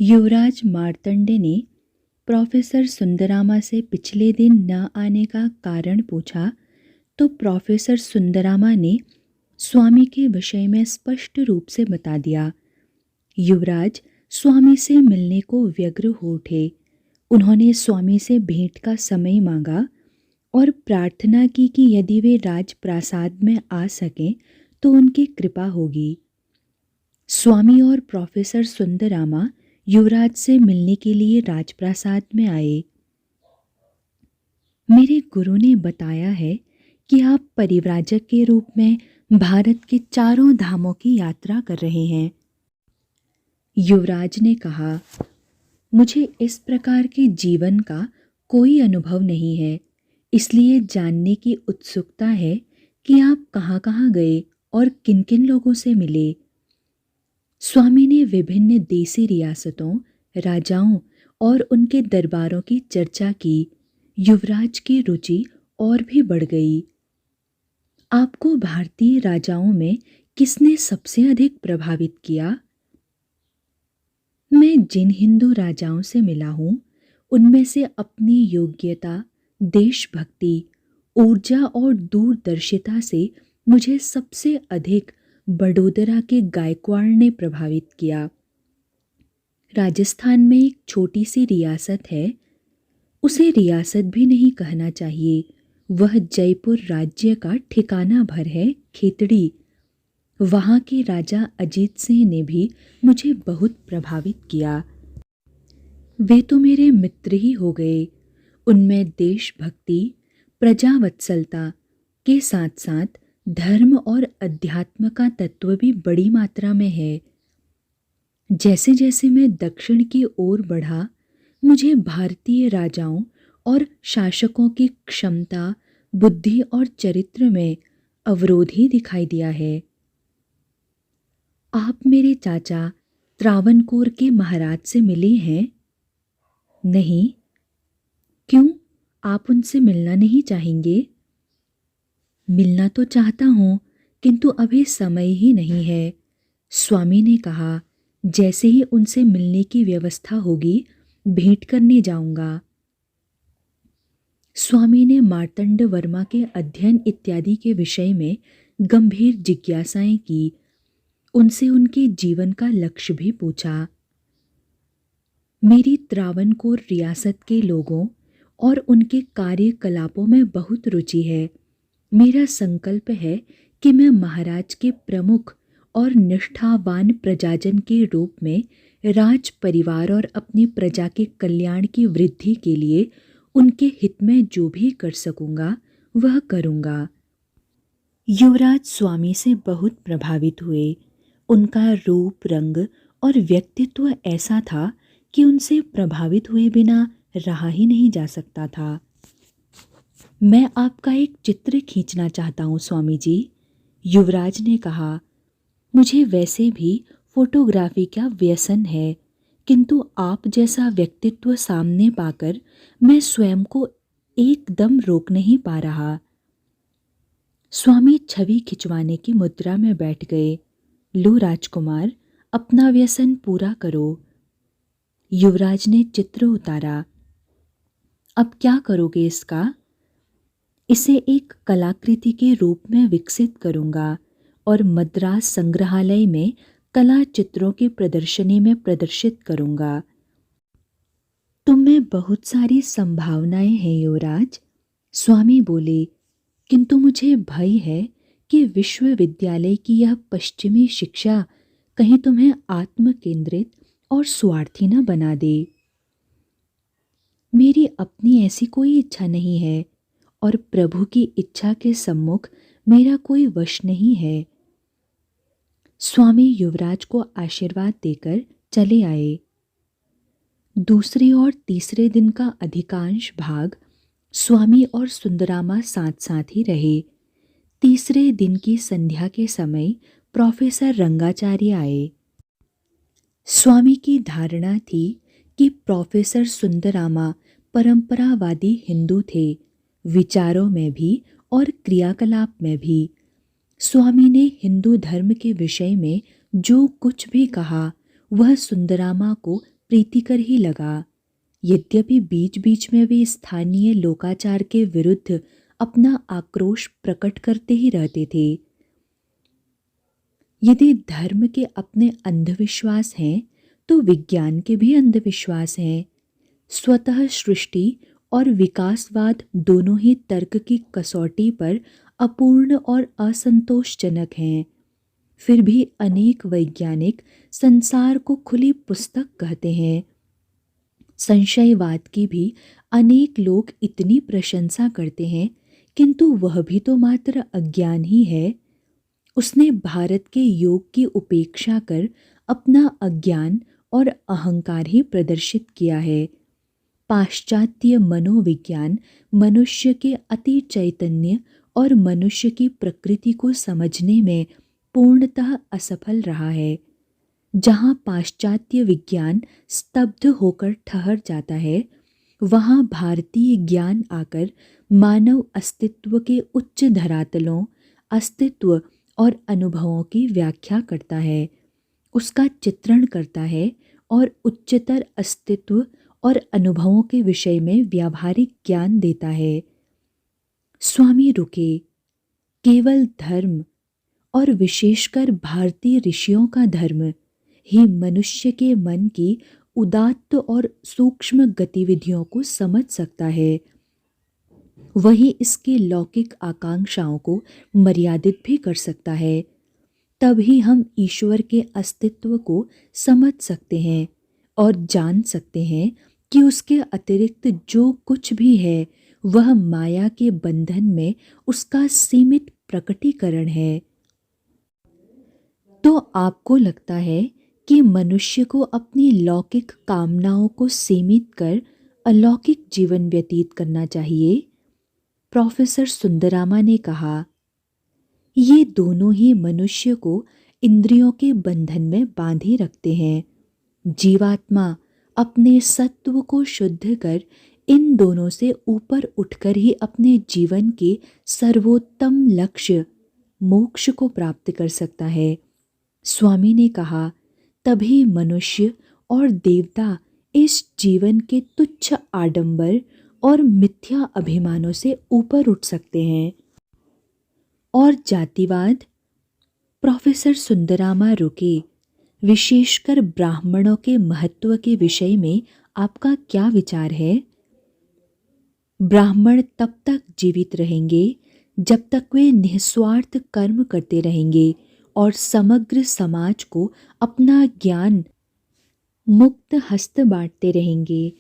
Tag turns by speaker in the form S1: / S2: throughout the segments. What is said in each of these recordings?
S1: युवराज मार्तंड ने प्रोफेसर सुंदरामा से पिछले दिन न आने का कारण पूछा तो प्रोफेसर सुंदरामा ने स्वामी के विषय में स्पष्ट रूप से बता दिया। युवराज स्वामी से मिलने को व्यग्र हो उठे। उन्होंने स्वामी से भेंट का समय मांगा और प्रार्थना की कि यदि वे राजप्रासाद में आ सकें तो उनकी कृपा होगी। स्वामी और प्रोफेसर सुंदरामा युवराज से मिलने के लिए राजप्रासाद में आए। मेरे गुरु ने बताया है कि आप परिव्राजक के रूप में भारत के चारों धामों की यात्रा कर रहे हैं। युवराज ने कहा, मुझे इस प्रकार के जीवन का कोई अनुभव नहीं है, इसलिए जानने की उत्सुकता है कि आप कहाँ-कहाँ गए और किन-किन लोगों से मिले। स्वामी ने विभिन्न देसी रियासतों, राजाओं और उनके दरबारों की चर्चा की। युवराज की रुचि और भी बढ़ गई। आपको भारतीय राजाओं में किसने सबसे अधिक प्रभावित किया? मैं जिन हिंदू राजाओं से मिला हूँ, उनमें से अपनी योग्यता, देशभक्ति, ऊर्जा और दूरदर्शिता से मुझे सबसे अधिक बड़ोदरा के गायकवाड़ ने प्रभावित किया। राजस्थान में एक छोटी सी रियासत है, उसे रियासत भी नहीं कहना चाहिए, वह जयपुर राज्य का ठिकाना भर है, खेतड़ी। वहाँ के राजा अजीत सिंह ने भी मुझे बहुत प्रभावित किया। वे तो मेरे मित्र ही हो गए। उनमें देशभक्ति, प्रजावत्सलता के साथ साथ धर्म और अध्यात्म का तत्व भी बड़ी मात्रा में है। जैसे जैसे मैं दक्षिण की ओर बढ़ा, मुझे भारतीय राजाओं और शासकों की क्षमता, बुद्धि और चरित्र में अवरोध ही दिखाई दिया है। आप मेरे चाचा त्रावणकोर के महाराज से मिले हैं? नहीं। क्यों? आप उनसे मिलना नहीं चाहेंगे? मिलना तो चाहता हूँ, किंतु अभी समय ही नहीं है। स्वामी ने कहा, जैसे ही उनसे मिलने की व्यवस्था होगी, भेंट करने जाऊंगा। स्वामी ने मार्तंड वर्मा के अध्ययन इत्यादि के विषय में गंभीर जिज्ञासाएं की। उनसे उनके जीवन का लक्ष्य भी पूछा। मेरी त्रावणकोर रियासत के लोगों और उनके कार्यकलापों में बहुत रुचि है। मेरा संकल्प है कि मैं महाराज के प्रमुख और निष्ठावान प्रजाजन के रूप में राज परिवार और अपनी प्रजा के कल्याण की वृद्धि के लिए उनके हित में जो भी कर सकूंगा वह करूंगा। युवराज स्वामी से बहुत प्रभावित हुए। उनका रूप, रंग और व्यक्तित्व ऐसा था कि उनसे प्रभावित हुए बिना रहा ही नहीं जा सकता था। मैं आपका एक चित्र खींचना चाहता हूँ स्वामी जी, युवराज ने कहा। मुझे वैसे भी फोटोग्राफी का व्यसन है, किंतु आप जैसा व्यक्तित्व सामने पाकर मैं स्वयं को एकदम रोक नहीं पा रहा। स्वामी छवि खिंचवाने की मुद्रा में बैठ गए। लो राजकुमार, अपना व्यसन पूरा करो। युवराज ने चित्र उतारा। अब क्या करोगे इसका? इसे एक कलाकृति के रूप में विकसित करूंगा और मद्रास संग्रहालय में कला चित्रों की प्रदर्शनी में प्रदर्शित करूंगा। तुम में बहुत सारी संभावनाएं हैं युवराज, स्वामी बोले, किंतु मुझे भय है कि विश्वविद्यालय की यह पश्चिमी शिक्षा कहीं तुम्हें आत्म केंद्रित और स्वार्थी न बना दे। मेरी अपनी ऐसी कोई इच्छा नहीं है और प्रभु की इच्छा के सम्मुख मेरा कोई वश नहीं है। स्वामी युवराज को आशीर्वाद देकर चले आए। दूसरे और तीसरे दिन का अधिकांश भाग स्वामी और सुंदरामा साथ साथ ही रहे। तीसरे दिन की संध्या के समय प्रोफेसर रंगाचार्य आए। स्वामी की धारणा थी कि प्रोफेसर सुंदरामा परंपरावादी हिंदू थे, विचारों में भी और क्रियाकलाप में भी। स्वामी ने हिंदू धर्म के विषय में जो कुछ भी कहा वह सुंदरामा को प्रीतिकर ही लगा। यद्यपि बीच बीच में वे स्थानीय लोकाचार के विरुद्ध अपना आक्रोश प्रकट करते ही रहते थे। यदि धर्म के अपने अंधविश्वास हैं तो विज्ञान के भी अंधविश्वास हैं। स्वतः सृष्टि और विकासवाद दोनों ही तर्क की कसौटी पर अपूर्ण और असंतोषजनक हैं। फिर भी अनेक वैज्ञानिक संसार को खुली पुस्तक कहते हैं। संशयवाद की भी अनेक लोग इतनी प्रशंसा करते हैं, किंतु वह भी तो मात्र अज्ञान ही है। उसने भारत के योग की उपेक्षा कर अपना अज्ञान और अहंकार ही प्रदर्शित किया है। पाश्चात्य मनोविज्ञान मनुष्य के अति चैतन्य और मनुष्य की प्रकृति को समझने में पूर्णतः असफल रहा है। जहाँ पाश्चात्य विज्ञान स्तब्ध होकर ठहर जाता है, वहाँ भारतीय ज्ञान आकर मानव अस्तित्व के उच्च धरातलों, अस्तित्व और अनुभवों की व्याख्या करता है, उसका चित्रण करता है और उच्चतर अस्तित्व और अनुभवों के विषय में व्यावहारिक ज्ञान देता है। स्वामी रुके। केवल धर्म और विशेषकर भारतीय ऋषियों का धर्म ही मनुष्य के मन की उदात्त और सूक्ष्म गतिविधियों को समझ सकता है। वही इसकी लौकिक आकांक्षाओं को मर्यादित भी कर सकता है। तभी हम ईश्वर के अस्तित्व को समझ सकते हैं और जान सकते हैं कि उसके अतिरिक्त जो कुछ भी है वह माया के बंधन में उसका सीमित प्रकटीकरण है। तो आपको लगता है कि मनुष्य को अपनी लौकिक कामनाओं को सीमित कर अलौकिक जीवन व्यतीत करना चाहिए? प्रोफेसर सुंदरामा ने कहा। ये दोनों ही मनुष्य को इंद्रियों के बंधन में बांधे रखते हैं। जीवात्मा अपने सत्व को शुद्ध कर इन दोनों से ऊपर उठकर ही अपने जीवन के सर्वोत्तम लक्ष्य मोक्ष को प्राप्त कर सकता है। स्वामी ने कहा, तभी मनुष्य और देवता इस जीवन के तुच्छ आडंबर और मिथ्या अभिमानों से ऊपर उठ सकते हैं। और जातिवाद? प्रोफेसर सुंदरामा रुके। विशेषकर ब्राह्मणों के महत्व के विषय में आपका क्या विचार है? ब्राह्मण तब तक जीवित रहेंगे जब तक वे निस्वार्थ कर्म करते रहेंगे और समग्र समाज को अपना ज्ञान मुक्त हस्त बांटते रहेंगे।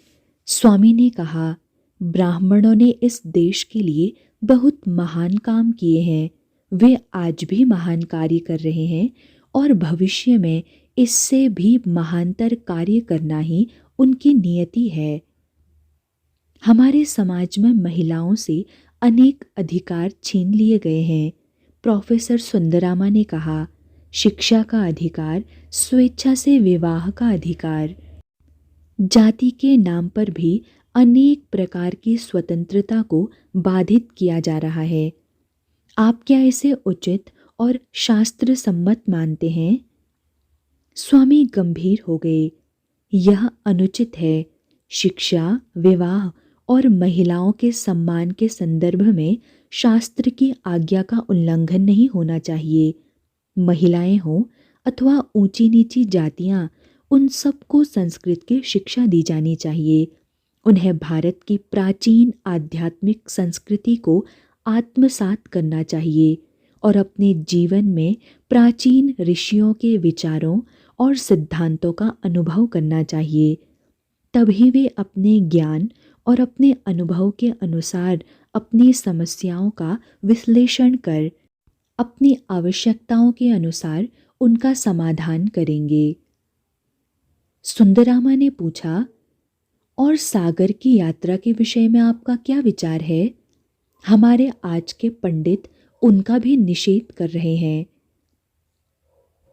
S1: स्वामी ने कहा, ब्राह्मणों ने इस देश के लिए बहुत महान काम किए हैं। वे आज भी महान कार्य कर रहे हैं और भविष्य में इससे भी महानतर कार्य करना ही उनकी नियति है। हमारे समाज में महिलाओं से अनेक अधिकार छीन लिए गए हैं। प्रोफेसर सुंदरामा ने कहा, शिक्षा का अधिकार, स्वेच्छा से विवाह का अधिकार, जाति के नाम पर भी अनेक प्रकार की स्वतंत्रता को बाधित किया जा रहा है। आप क्या इसे उचित और शास्त्र सम्मत मानते हैं? स्वामी गंभीर हो गए। यह अनुचित है। शिक्षा, विवाह और महिलाओं के सम्मान के संदर्भ में शास्त्र की आज्ञा का उल्लंघन नहीं होना चाहिए। महिलाएं हों अथवा ऊंची नीची जातियां, उन सबको संस्कृत की शिक्षा दी जानी चाहिए। उन्हें भारत की प्राचीन आध्यात्मिक संस्कृति को आत्मसात करना चाहिए और अपने जीवन में प्राचीन ऋषियों के विचारों और सिद्धांतों का अनुभव करना चाहिए। तभी वे अपने ज्ञान और अपने अनुभव के अनुसार अपनी समस्याओं का विश्लेषण कर अपनी आवश्यकताओं के अनुसार उनका समाधान करेंगे। सुंदरामा ने पूछा, और सागर की यात्रा के विषय में आपका क्या विचार है? हमारे आज के पंडित उनका भी निषेध कर रहे हैं।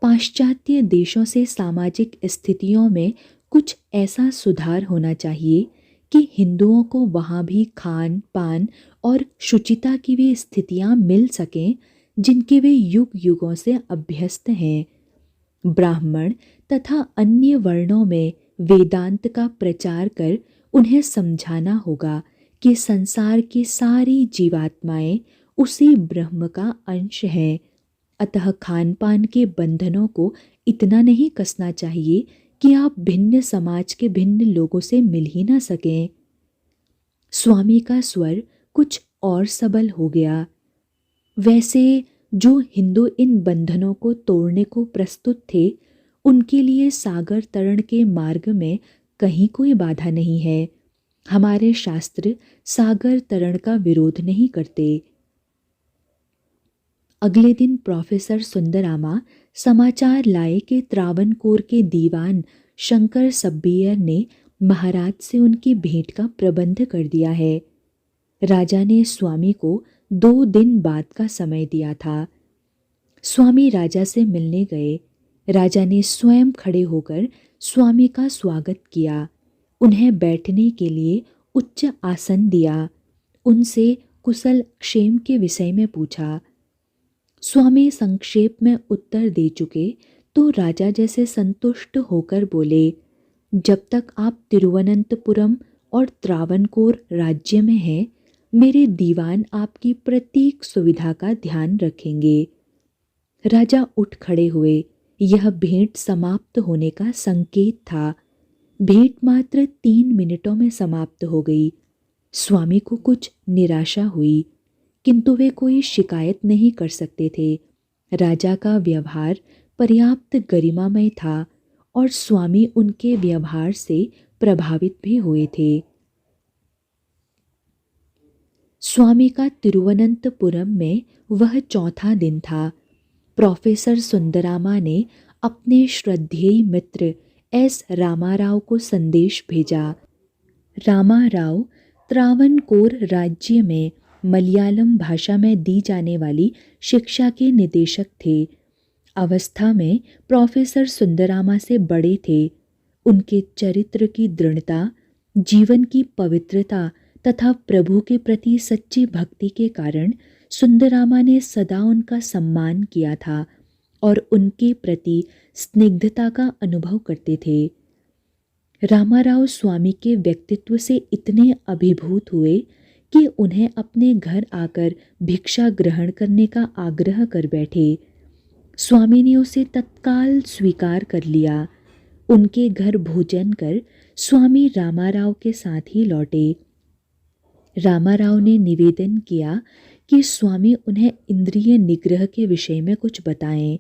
S1: पाश्चात्य देशों से सामाजिक स्थितियों में कुछ ऐसा सुधार होना चाहिए कि हिंदुओं को वहाँ भी खान पान और शुचिता की भी स्थितियाँ मिल सकें जिनके वे युग युगों से अभ्यस्त हैं। ब्राह्मण तथा अन्य वर्णों में वेदांत का प्रचार कर उन्हें समझाना होगा कि संसार की सारी जीवात्माएं उसी ब्रह्म का अंश हैं। अतः खान पान के बंधनों को इतना नहीं कसना चाहिए कि आप भिन्न समाज के भिन्न लोगों से मिल ही ना सकें। स्वामी का स्वर कुछ और सबल हो गया। वैसे जो हिंदू इन बंधनों को तोड़ने को प्रस्तुत थे, उनके लिए सागर तरण के मार्ग में कहीं कोई बाधा नहीं है। हमारे शास्त्र सागर तरण का विरोध नहीं करते। अगले दिन प्रोफेसर सुंदरामा समाचार लाए कि त्रावणकोर के दीवान शंकर सब्बियर ने महाराज से उनकी भेंट का प्रबंध कर दिया है। राजा ने स्वामी को 2 दिन बाद का समय दिया था। स्वामी राजा से मिलने गए। राजा ने स्वयं खड़े होकर स्वामी का स्वागत किया, उन्हें बैठने के लिए उच्च आसन दिया, उनसे कुशल क्षेम के विषय में पूछा। स्वामी संक्षेप में उत्तर दे चुके तो राजा जैसे संतुष्ट होकर बोले, जब तक आप तिरुवनंतपुरम और त्रावणकोर राज्य में हैं, मेरे दीवान आपकी प्रत्येक सुविधा का ध्यान रखेंगे। राजा उठ खड़े हुए। यह भेंट समाप्त होने का संकेत था। भेंट मात्र 3 मिनटों में समाप्त हो गई। स्वामी को कुछ निराशा हुई, किंतु वे कोई शिकायत नहीं कर सकते थे। राजा का व्यवहार पर्याप्त गरिमामय था और स्वामी उनके व्यवहार से प्रभावित भी हुए थे। स्वामी का तिरुवनंतपुरम में वह चौथा दिन था। प्रोफेसर सुंदरामा ने अपने श्रद्धेय मित्र एस रामाराव को संदेश भेजा। रामाराव त्रावणकोर राज्य में मलयालम भाषा में दी जाने वाली शिक्षा के निदेशक थे। अवस्था में प्रोफेसर सुंदरामा से बड़े थे। उनके चरित्र की दृढ़ता, जीवन की पवित्रता तथा प्रभु के प्रति सच्ची भक्ति के कारण सुंदरामा ने सदा उनका सम्मान किया था और उनके प्रति स्निग्धता का अनुभव करते थे। रामाराव स्वामी के व्यक्तित्व से इतने अभिभूत हुए कि उन्हें अपने घर आकर भिक्षा ग्रहण करने का आग्रह कर बैठे। स्वामी ने उसे तत्काल स्वीकार कर लिया। उनके घर भोजन कर स्वामी रामाराव के साथ ही लौटे। रामाराव ने निवेदन किया कि स्वामी उन्हें इंद्रिय निग्रह के विषय में कुछ बताएं।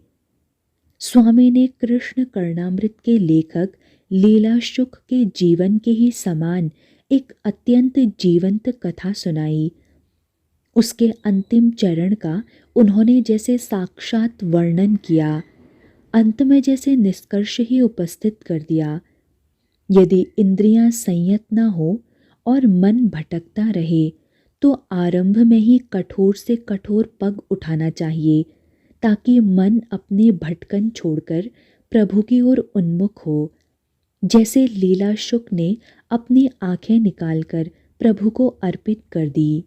S1: स्वामी ने कृष्ण कर्णामृत के लेखक लीला शुक के जीवन के ही समान एक अत्यंत जीवंत कथा सुनाई। उसके अंतिम चरण का उन्होंने जैसे साक्षात वर्णन किया, अंत में जैसे निष्कर्ष ही उपस्थित कर दिया। यदि इंद्रियां संयत न हो और मन भटकता रहे तो आरंभ में ही कठोर से कठोर पग उठाना चाहिए, ताकि मन अपने भटकन छोड़कर प्रभु की ओर उन्मुख हो। जैसे लीला शुक ने अपनी आंखें निकालकर प्रभु को अर्पित कर दी।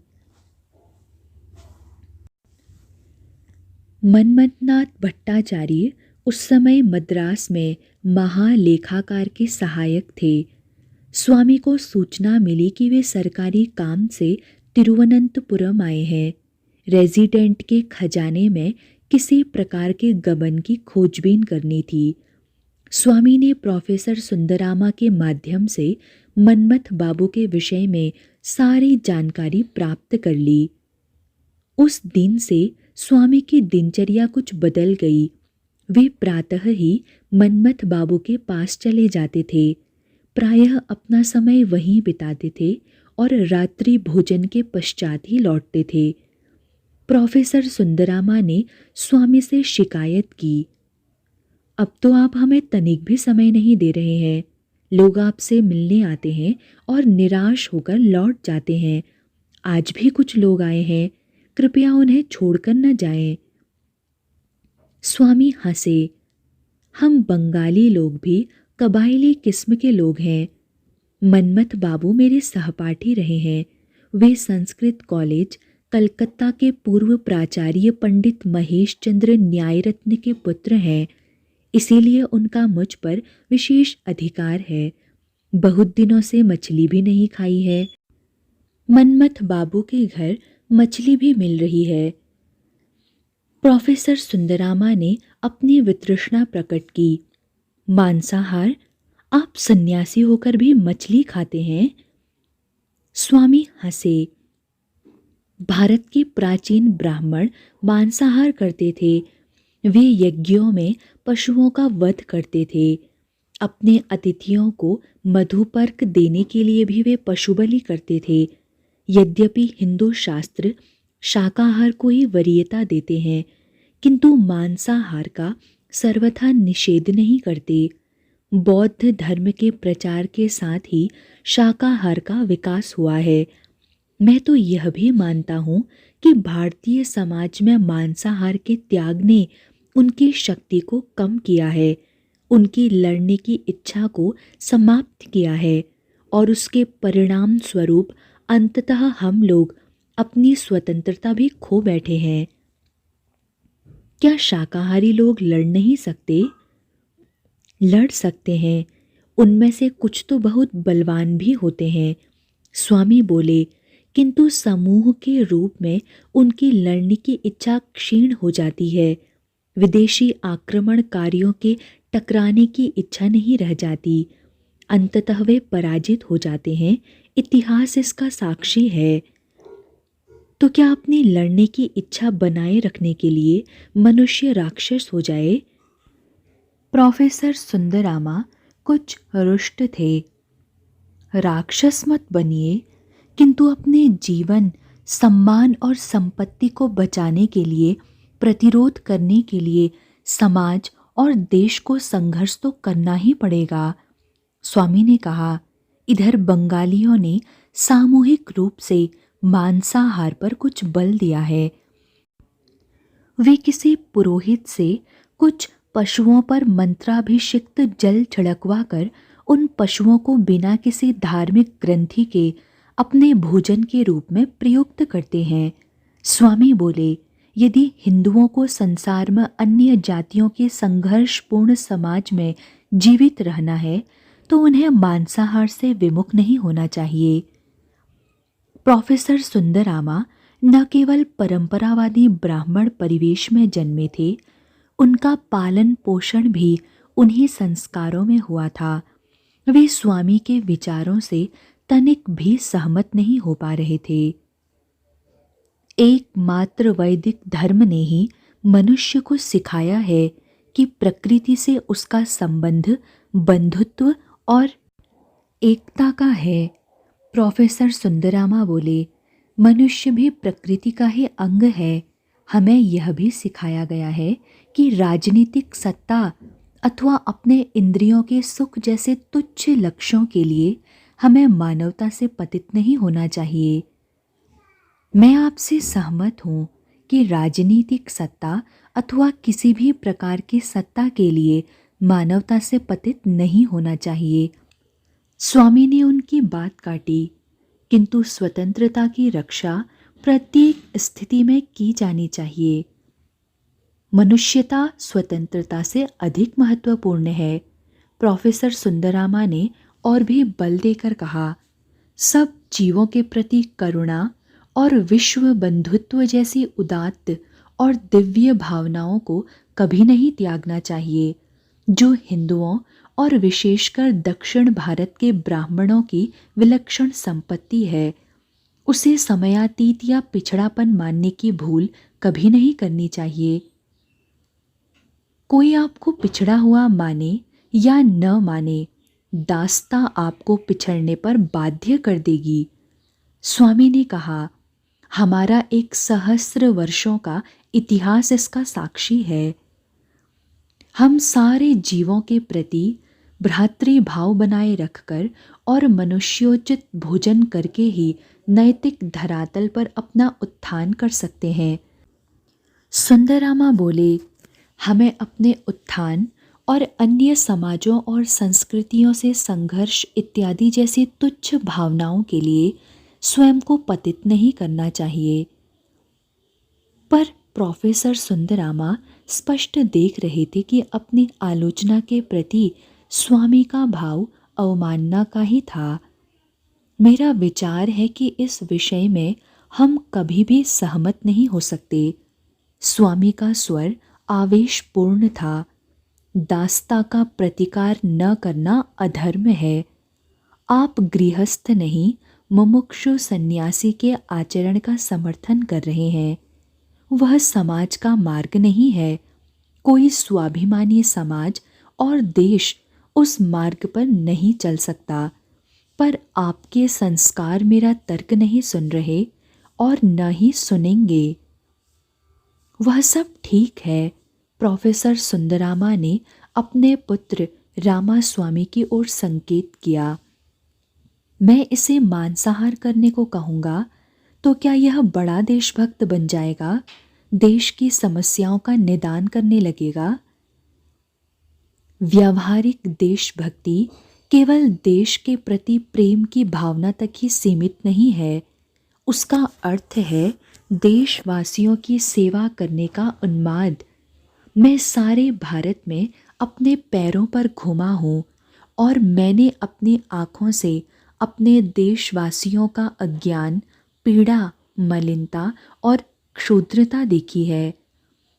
S1: मनमथनाथ भट्टाचार्य उस समय मद्रास में महालेखाकार के सहायक थे। स्वामी को सूचना मिली कि वे सरकारी काम से तिरुवनंतपुरम आए हैं। रेजिडेंट के खजाने में किसी प्रकार के गबन की खोजबीन करनी थी। स्वामी ने प्रोफेसर सुंदरामा के माध्यम से मनमथ बाबू के विषय में सारी जानकारी प्राप्त कर ली। उस दिन से स्वामी की दिनचर्या कुछ बदल गई। वे प्रातः ही मनमथ बाबू के पास चले जाते थे, प्रायः अपना समय वहीं बिताते थे और रात्रि भोजन के पश्चात ही लौटते थे। प्रोफेसर सुंदरामा ने स्वामी से शिकायत की, अब तो आप हमें तनिक भी समय नहीं दे रहे हैं। लोग आपसे मिलने आते हैं और निराश होकर लौट जाते हैं। आज भी कुछ लोग आए हैं, कृपया उन्हें छोड़कर न जाएं। स्वामी हंसे। हम बंगाली लोग भी कबायली किस्म के लोग हैं। मनमथ बाबू मेरे सहपाठी रहे हैं। वे संस्कृत कॉलेज कलकत्ता के पूर्व प्राचार्य पंडित महेश चंद्र न्याय रत्न के पुत्र हैं। इसीलिए उनका मुझ पर विशेष अधिकार है। बहुत दिनों से मछली भी नहीं खाई है। मनमथ बाबू के घर मछली भी मिल रही है। प्रोफेसर सुंदरामा ने अपनी वितृष्णा प्रकट की। मांसाहार? आप सन्यासी होकर भी मछली खाते हैं? स्वामी हंसे। भारत के प्राचीन ब्राह्मण मांसाहार करते थे। वे यज्ञों में पशुओं का वध करते थे। अपने अतिथियों को मधुपर्क देने के लिए भी वे पशु बलि करते थे। यद्यपि हिंदू शास्त्र शाकाहार को ही वरीयता देते हैं, किंतु मांसाहार का सर्वथा निषेध नहीं करते। बौद्ध धर्म के प्रचार के साथ ही शाकाहार का विकास हुआ है। मैं तो यह भी मानता हूँ कि भारतीय समाज में मांसाहार के त्याग ने उनकी शक्ति को कम किया है, उनकी लड़ने की इच्छा को समाप्त किया है, और उसके परिणाम स्वरूप अंततः हम लोग अपनी स्वतंत्रता भी खो बैठे हैं। क्या शाकाहारी लोग लड़ नहीं सकते? लड़ सकते हैं। उनमें से कुछ तो बहुत बलवान भी होते हैं, स्वामी बोले, किंतु समूह के रूप में उनकी लड़ने की इच्छा क्षीण हो जाती है। विदेशी आक्रमणकारियों के टकराने की इच्छा नहीं रह जाती। अंततः वे पराजित हो जाते हैं। इतिहास इसका साक्षी है। तो क्या अपनी लड़ने की इच्छा बनाए रखने के लिए मनुष्य राक्षस हो जाए? प्रोफेसर सुंदरामा कुछ रुष्ट थे। राक्षस मत बनिए, किंतु अपने जीवन, सम्मान और संपत्ति को बचाने के लिए, प्रतिरोध करने के लिए समाज और देश को संघर्ष तो करना ही पड़ेगा। स्वामी ने कहा। इधर बंगालियों ने सामूहिक रूप से मांसाहार पर कुछ बल दिया है। वे किसी पुरोहित से कुछ पशुओं पर मंत्राभिषिक्त जल छिड़कवा कर उन पशुओं को बिना किसी धार्मिक ग्रंथि के अपने भोजन के रूप में प्रयुक्त करते हैं। स्वामी बोले, यदि हिंदुओं को संसार में अन्य जातियों के संघर्षपूर्ण समाज में जीवित रहना है तो उन्हें मांसाहार से विमुख नहीं होना चाहिए। प्रोफेसर सुंदरामा न केवल परंपरावादी ब्राह्मण परिवेश में जन्मे थे, उनका पालन पोषण भी उन्हीं संस्कारों में हुआ था। वे स्वामी के विचारों से तनिक भी सहमत नहीं हो पा रहे थे। एकमात्र वैदिक धर्म ने ही मनुष्य को सिखाया है कि प्रकृति से उसका संबंध बंधुत्व और एकता का है। प्रोफेसर सुंदरामा बोले, मनुष्य भी प्रकृति का ही अंग है। हमें यह भी सिखाया गया है कि राजनीतिक सत्ता अथवा अपने इंद्रियों के सुख जैसे तुच्छ लक्ष्यों के लिए हमें मानवता से पतित नहीं होना चाहिए। मैं आपसे सहमत हूँ कि राजनीतिक सत्ता अथवा किसी भी प्रकार की सत्ता के लिए मानवता से पतित नहीं होना चाहिए। स्वामी ने उनकी बात काटी, किंतु स्वतंत्रता की रक्षा प्रत्येक स्थिति में की जानी चाहिए। मनुष्यता स्वतंत्रता से अधिक महत्वपूर्ण है, प्रोफेसर सुंदरामा ने और भी बल देकर कहा। सब जीवों के प्रति करुणा और विश्व बंधुत्व जैसी उदात्त और दिव्य भावनाओं को कभी नहीं त्यागना चाहिए, जो हिंदुओं और विशेषकर दक्षिण भारत के ब्राह्मणों की विलक्षण संपत्ति है। उसे समयातीत या पिछड़ापन मानने की भूल कभी नहीं करनी चाहिए। कोई आपको पिछड़ा हुआ माने या न माने, दास्ता आपको पिछड़ने पर बाध्य कर देगी। स्वामी ने कहा, हमारा 1 सहस्र वर्षों का इतिहास इसका साक्षी है। हम सारे जीवों के प्रति भ्रातृभाव बनाए रखकर और मनुष्योचित भोजन करके ही नैतिक धरातल पर अपना उत्थान कर सकते हैं। सुंदरामा बोले, हमें अपने उत्थान और अन्य समाजों और संस्कृतियों से संघर्ष इत्यादि जैसी तुच्छ भावनाओं के लिए स्वयं को पतित नहीं करना चाहिए। पर प्रोफेसर सुंदरामा स्पष्ट देख रहे थे कि अपनी आलोचना के प्रति स्वामी का भाव अवमानना का ही था। मेरा विचार है कि इस विषय में हम कभी भी सहमत नहीं हो सकते। स्वामी का स्वर आवेशपूर्ण था। दास्ता का प्रतिकार न करना अधर्म है। आप गृहस्थ नहीं, मुमुक्षु सन्यासी के आचरण का समर्थन कर रहे हैं। वह समाज का मार्ग नहीं है। कोई स्वाभिमानी समाज और देश उस मार्ग पर नहीं चल सकता। पर आपके संस्कार मेरा तर्क नहीं सुन रहे और न ही सुनेंगे। वह सब ठीक है, प्रोफेसर सुंदरामा ने अपने पुत्र रामास्वामी की ओर संकेत किया। मैं इसे मांसाहार करने को कहूँगा तो क्या यह बड़ा देशभक्त बन जाएगा, देश की समस्याओं का निदान करने लगेगा? व्यावहारिक देशभक्ति केवल देश के प्रति प्रेम की भावना तक ही सीमित नहीं है। उसका अर्थ है देशवासियों की सेवा करने का उन्माद। मैं सारे भारत में अपने पैरों पर घूमा हूँ और मैंने अपनी आँखों से अपने देशवासियों का अज्ञान, पीड़ा, मलिनता और क्षुद्रता देखी है।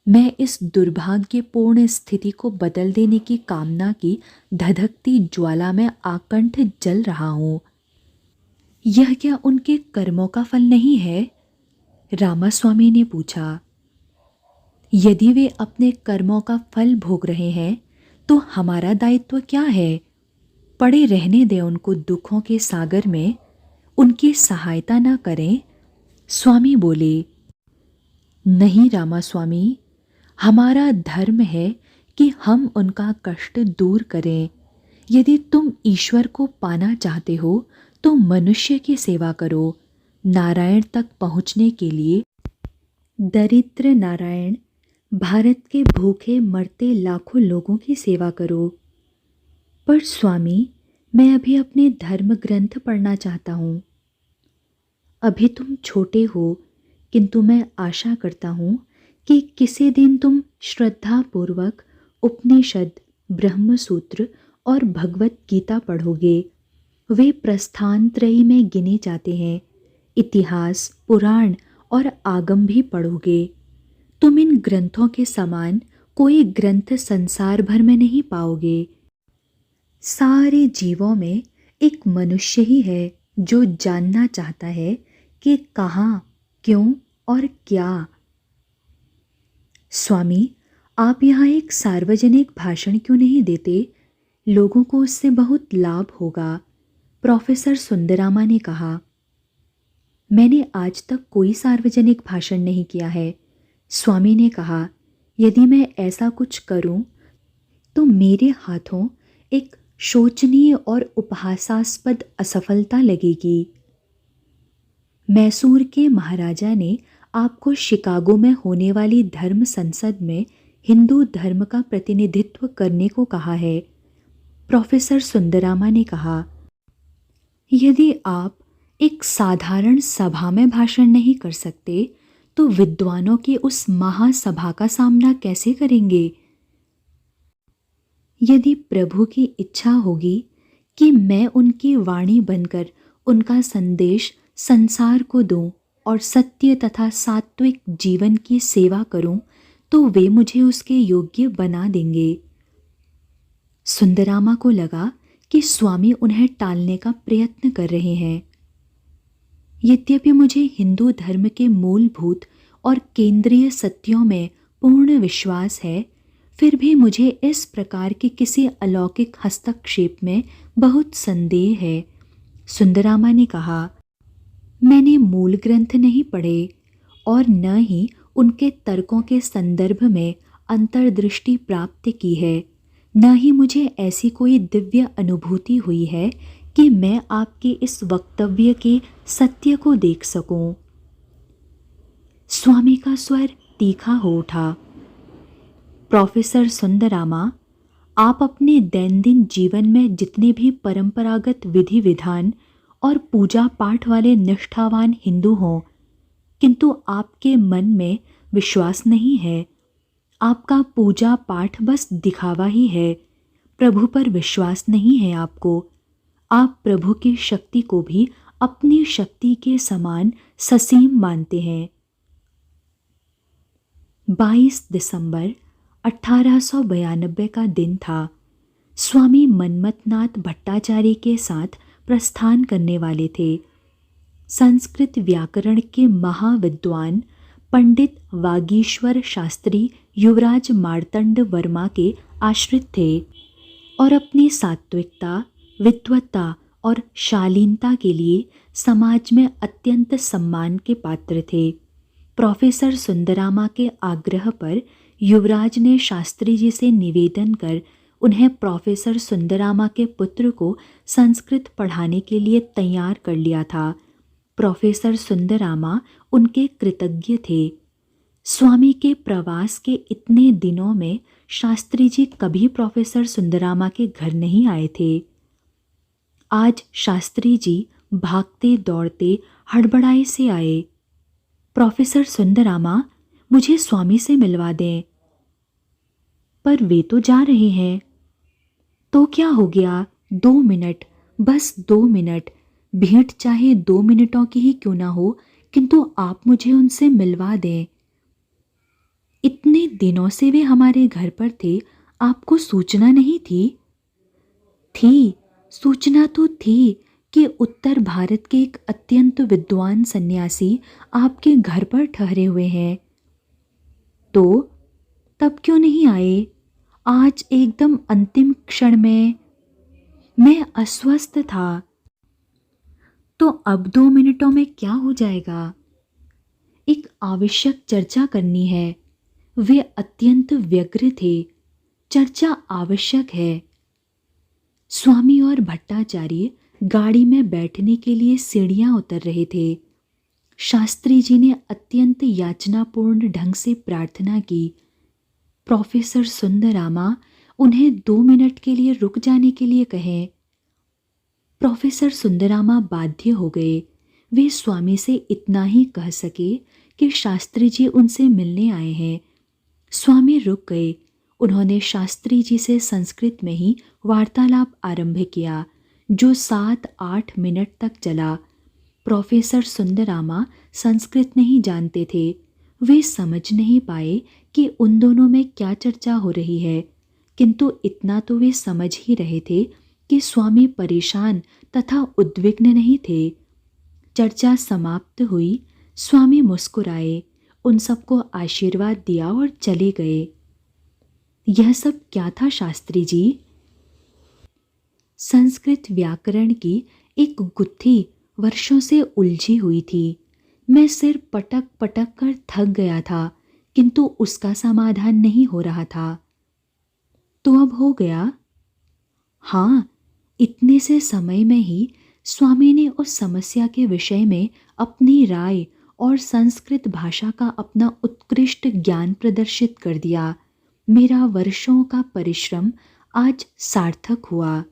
S1: मैं इस दुर्भाग्यपूर्ण स्थिति को बदल देने की कामना की धधकती ज्वाला में आकंठ जल रहा हूँ। यह क्या उनके कर्मों का फल नहीं है? रामास्वामी ने पूछा। यदि वे अपने कर्मों का फल भोग रहे हैं तो हमारा दायित्व क्या है? पड़े रहने दें उनको दुखों के सागर में, उनकी सहायता न करें। स्वामी बोले, नहीं रामास्वामी, हमारा धर्म है कि हम उनका कष्ट दूर करें। यदि तुम ईश्वर को पाना चाहते हो तो मनुष्य की सेवा करो। नारायण तक पहुँचने के लिए दरिद्र नारायण, भारत के भूखे मरते लाखों लोगों की सेवा करो। पर स्वामी, मैं अभी अपने धर्म ग्रंथ पढ़ना चाहता हूँ। अभी तुम छोटे हो, किंतु मैं आशा करता हूँ कि किसी दिन तुम श्रद्धापूर्वक उपनिषद, ब्रह्मसूत्र और भगवत गीता पढ़ोगे। वे प्रस्थान त्रयी में गिने जाते हैं। इतिहास, पुराण और आगम भी पढ़ोगे। तुम इन ग्रंथों के समान कोई ग्रंथ संसार भर में नहीं पाओगे। सारे जीवों में एक मनुष्य ही है जो जानना चाहता है कि कहाँ, क्यों और क्या। स्वामी, आप यहाँ एक सार्वजनिक भाषण क्यों नहीं देते? लोगों को उससे बहुत लाभ होगा। प्रोफेसर सुंदरामा ने कहा। मैंने आज तक कोई सार्वजनिक भाषण नहीं किया है। स्वामी ने कहा, यदि मैं ऐसा कुछ करूं तो मेरे हाथों एक शोचनीय और उपहासास्पद असफलता लगेगी। मैसूर के महाराजा ने आपको शिकागो में होने वाली धर्म संसद में हिंदू धर्म का प्रतिनिधित्व करने को कहा है। प्रोफेसर सुंदरामा ने कहा, यदि आप एक साधारण सभा में भाषण नहीं कर सकते तो विद्वानों की उस महासभा का सामना कैसे करेंगे? यदि प्रभु की इच्छा होगी कि मैं उनकी वाणी बनकर उनका संदेश संसार को दूं और सत्य तथा सात्विक जीवन की सेवा करूं, तो वे मुझे उसके योग्य बना देंगे। सुंदरामा को लगा कि स्वामी उन्हें टालने का प्रयत्न कर रहे हैं। यद्यपि मुझे हिंदू धर्म के मूलभूत और केंद्रीय सत्यों में पूर्ण विश्वास है, फिर भी मुझे इस प्रकार के किसी अलौकिक हस्तक्षेप में बहुत संदेह है। सुंदरामा ने कहा, मैंने मूल ग्रंथ नहीं पढ़े और न ही उनके तर्कों के संदर्भ में अंतर्दृष्टि प्राप्त की है। न ही मुझे ऐसी कोई दिव्य अनुभूति हुई है कि मैं आपके इस वक्तव्य के सत्य को देख सकूं। स्वामी का स्वर तीखा हो उठा। प्रोफेसर सुंदरामा, आप अपने दैनंदिन जीवन में जितने भी परंपरागत विधि विधान और पूजा पाठ वाले निष्ठावान हिंदू हों, किंतु आपके मन में विश्वास नहीं है। आपका पूजा पाठ बस दिखावा ही है। प्रभु पर विश्वास नहीं है आपको। आप प्रभु की शक्ति को भी अपनी शक्ति के समान ससीम मानते हैं। 22 दिसंबर 1892 का दिन था। स्वामी मनमथनाथ भट्टाचार्य के साथ प्रस्थान करने वाले थे। संस्कृत व्याकरण के महाविद्वान पंडित वागीश्वर शास्त्री युवराज मार्तंड वर्मा के आश्रित थे और अपनी सात्विकता, विद्वत्ता और शालीनता के लिए समाज में अत्यंत सम्मान के पात्र थे। प्रोफेसर सुंदरामा के आग्रह पर युवराज ने शास्त्री जी से निवेदन कर उन्हें प्रोफेसर सुंदरामा के पुत्र को संस्कृत पढ़ाने के लिए तैयार कर लिया था। प्रोफेसर सुंदरामा उनके कृतज्ञ थे। स्वामी के प्रवास के इतने दिनों में शास्त्री जी कभी प्रोफेसर सुंदरामा के घर नहीं आए थे। आज शास्त्री जी भागते दौड़ते हड़बड़ाए से आए। प्रोफेसर सुंदरामा, मुझे स्वामी से मिलवा दें। पर वे तो जा रहे हैं। तो क्या हो गया, 2 मिनट, बस 2 मिनट। भेंट चाहे 2 मिनटों की ही क्यों ना हो, किंतु आप मुझे उनसे मिलवा दें। इतने दिनों से वे हमारे घर पर थे, आपको सूचना नहीं थी? थी, सूचना तो थी कि उत्तर भारत के एक अत्यंत विद्वान सन्यासी आपके घर पर ठहरे हुए हैं। तो तब क्यों नहीं आए? आज एकदम अंतिम क्षण में। मैं अस्वस्थ था। तो अब 2 मिनटों में क्या हो जाएगा? एक आवश्यक चर्चा करनी है। वे अत्यंत व्यग्र थे। चर्चा आवश्यक है। स्वामी और भट्टाचार्य गाड़ी में बैठने के लिए सीढ़ियां उतर रहे थे। शास्त्री जी ने अत्यंत याचनापूर्ण ढंग से प्रार्थना की। प्रोफेसर सुंदरामा, उन्हें 2 मिनट के लिए रुक जाने के लिए कहें। प्रोफेसर सुंदरामा बाध्य हो गए। वे स्वामी से इतना ही कह सके कि शास्त्री जी उनसे मिलने आए हैं। स्वामी रुक गए। उन्होंने शास्त्री जी से संस्कृत में ही वार्तालाप आरंभ किया, जो 7-8 मिनट तक चला। प्रोफेसर सुंदरामा संस्कृत नहीं जानते थे। वे समझ नहीं पाए कि उन दोनों में क्या चर्चा हो रही है, किंतु इतना तो वे समझ ही रहे थे कि स्वामी परेशान तथा उद्विग्न नहीं थे। चर्चा समाप्त हुई। स्वामी मुस्कुराए, उन सबको आशीर्वाद दिया और चले गए। यह सब क्या था शास्त्री जी? संस्कृत व्याकरण की एक गुत्थी वर्षों से उलझी हुई थी। मैं सिर पटक पटक कर थक गया था, किंतु उसका समाधान नहीं हो रहा था। तो अब हो गया? हाँ, इतने से समय में ही स्वामी ने उस समस्या के विषय में अपनी राय और संस्कृत भाषा का अपना उत्कृष्ट ज्ञान प्रदर्शित कर दिया। मेरा वर्षों का परिश्रम आज सार्थक हुआ।